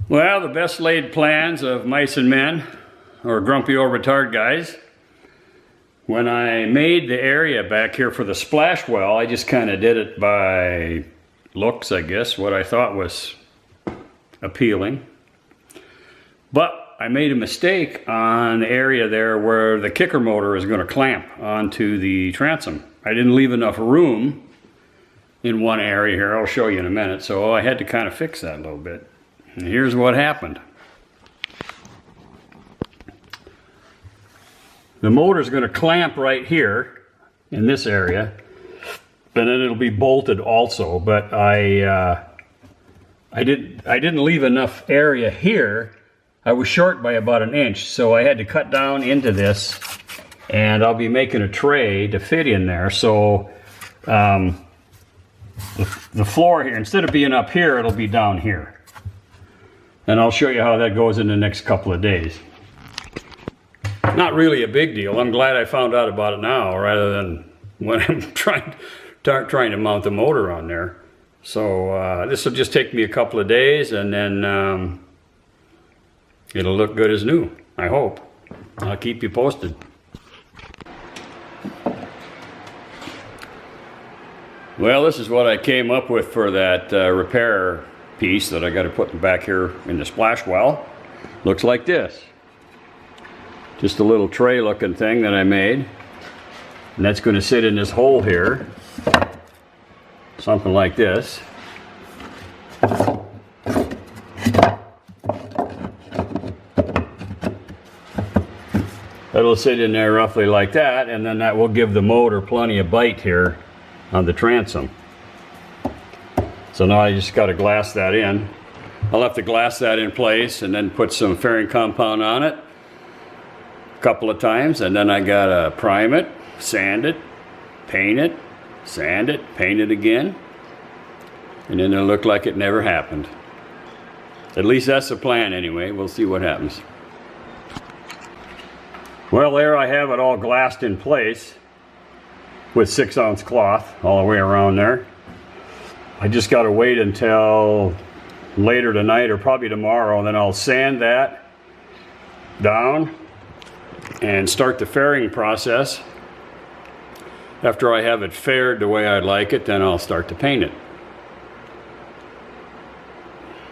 Well, the best laid plans of mice and men, or grumpy old retard guys. When I made the area back here for the splash well, I just kind of did it by looks, I guess, what I thought was appealing. But I made a mistake on the area there where the kicker motor is going to clamp onto the transom. I didn't leave enough room in one area here. I'll show you in a minute. So I had to kind of fix that a little bit. And here's what happened. The motor is going to clamp right here in this area, and then it'll be bolted also. But I didn't leave enough area here. I was short by about 1 inch, so I had to cut down into this, and I'll be making a tray to fit in there. So the floor here, instead of being up here, it'll be down here. And I'll show you how that goes in the next couple of days. Not really a big deal. I'm glad I found out about it now rather than when I'm trying to mount the motor on there. So this will just take me a couple of days, and then it'll look good as new, I hope. I'll keep you posted. Well, this is what I came up with for that repair piece that I got to put back here in the splash well. Looks like this. Just a little tray looking thing that I made. And that's going to sit in this hole here. Something like this. It'll sit in there roughly like that, and then that will give the motor plenty of bite here on the transom. So now I just got to glass that in. I'll have to glass that in place and then put some fairing compound on it a couple of times, and then I got to prime it, sand it, paint it, sand it, paint it again, and then it'll look like it never happened. At least that's the plan anyway. We'll see what happens. Well, there I have it all glassed in place with 6-ounce cloth all the way around there. I just got to wait until later tonight or probably tomorrow, and then I'll sand that down and start the fairing process. After I have it faired the way I'd like it, then I'll start to paint it.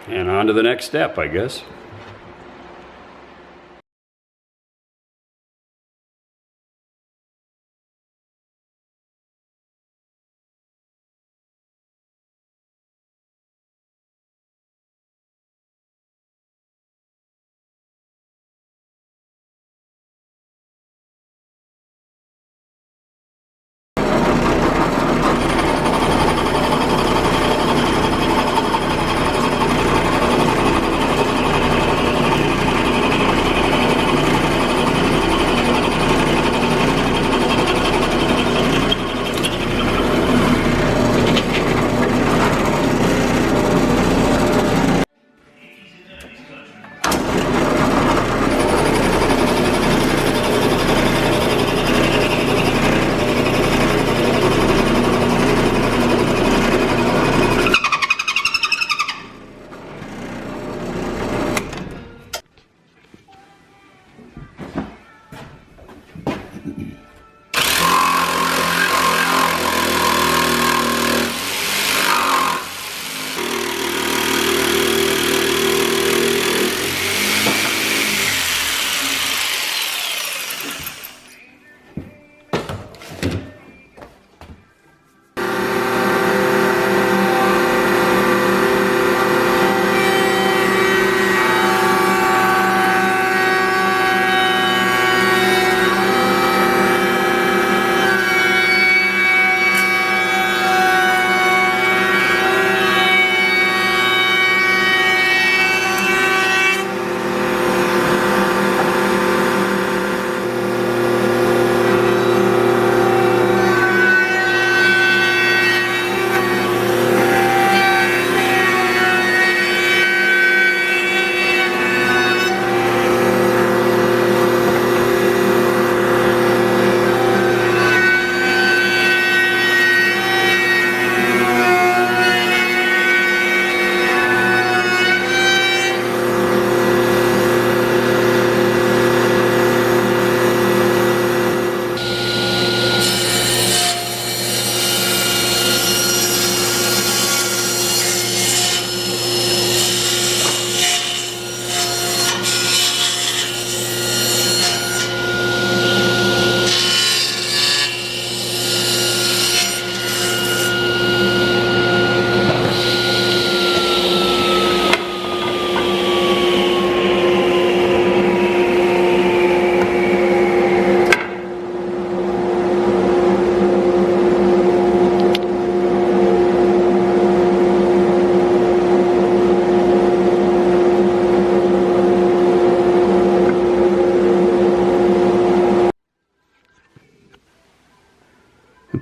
And on to the next step, I guess.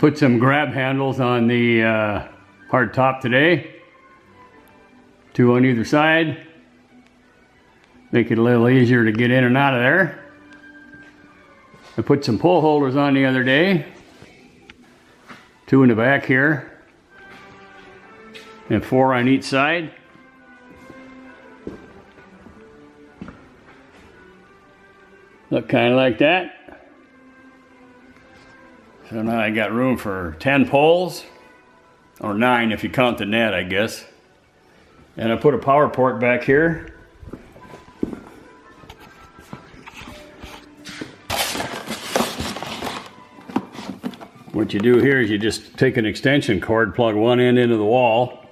Put some grab handles on the hard top today. 2 on either side. Make it a little easier to get in and out of there. I put some pull holders on the other day. 2 in the back here. And 4 on each side. Look kind of like that. So now I got room for 10 poles, or 9 if you count the net, I guess. And I put a power port back here. What you do here is you just take an extension cord, plug one end into the wall.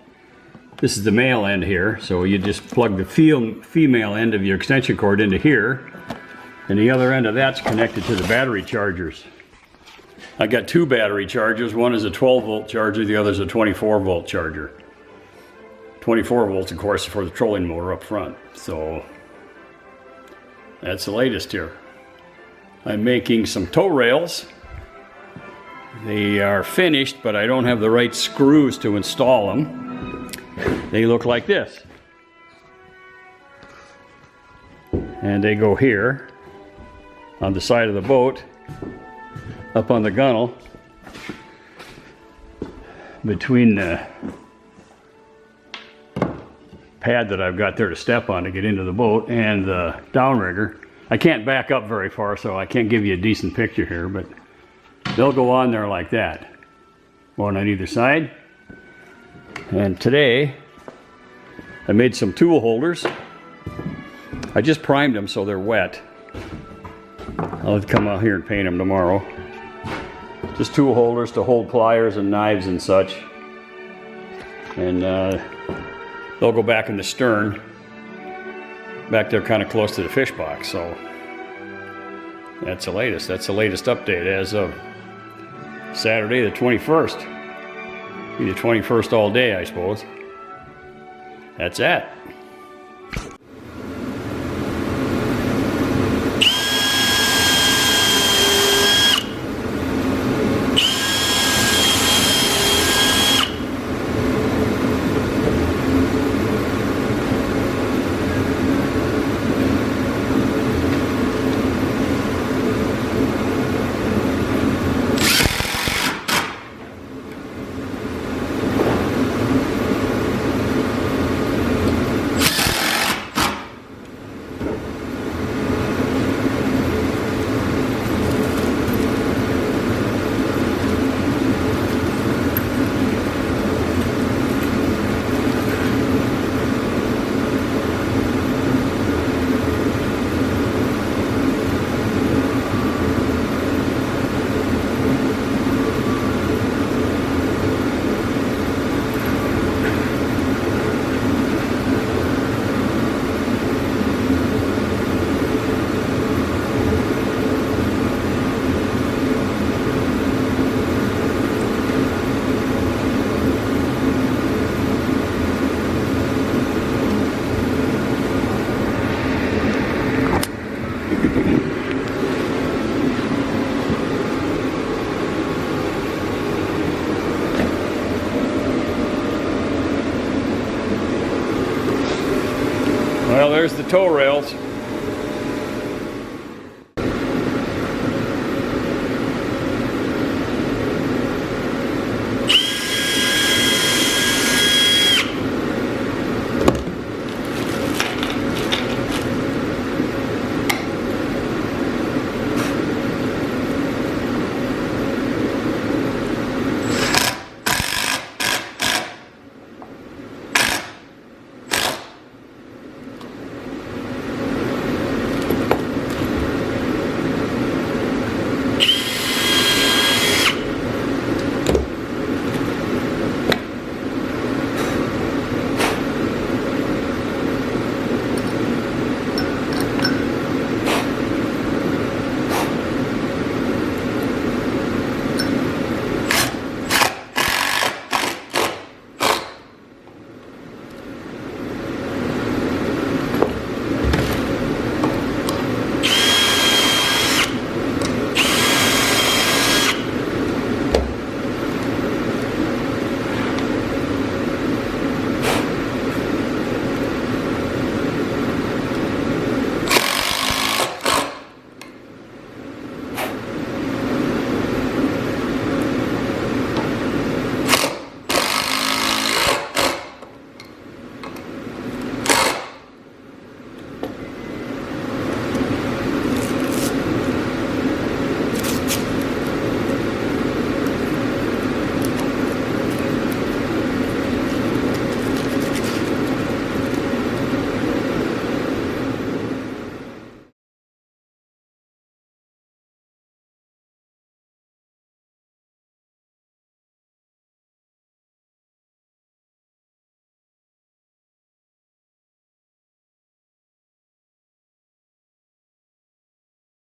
This is the male end here, so you just plug the female end of your extension cord into here, and the other end of that's connected to the battery chargers. I got 2 battery chargers. One is a 12-volt charger, the other is a 24-volt charger. 24 volts, of course, for the trolling motor up front. So that's the latest here. I'm making some tow rails. They are finished, but I don't have the right screws to install them. They look like this. And they go here on the side of the boat, up on the gunnel, between the pad that I've got there to step on to get into the boat and the downrigger. I can't back up very far, so I can't give you a decent picture here, but they'll go on there like that. One on either side. And today, I made some tool holders. I just primed them so they're wet. I'll come out here and paint them tomorrow. Just tool holders to hold pliers and knives and such. And they'll go back in the stern. Back there kind of close to the fish box. So that's the latest. That's the latest update as of Saturday the 21st. Be the 21st all day, I suppose. That's that. Well, there's the tow rails.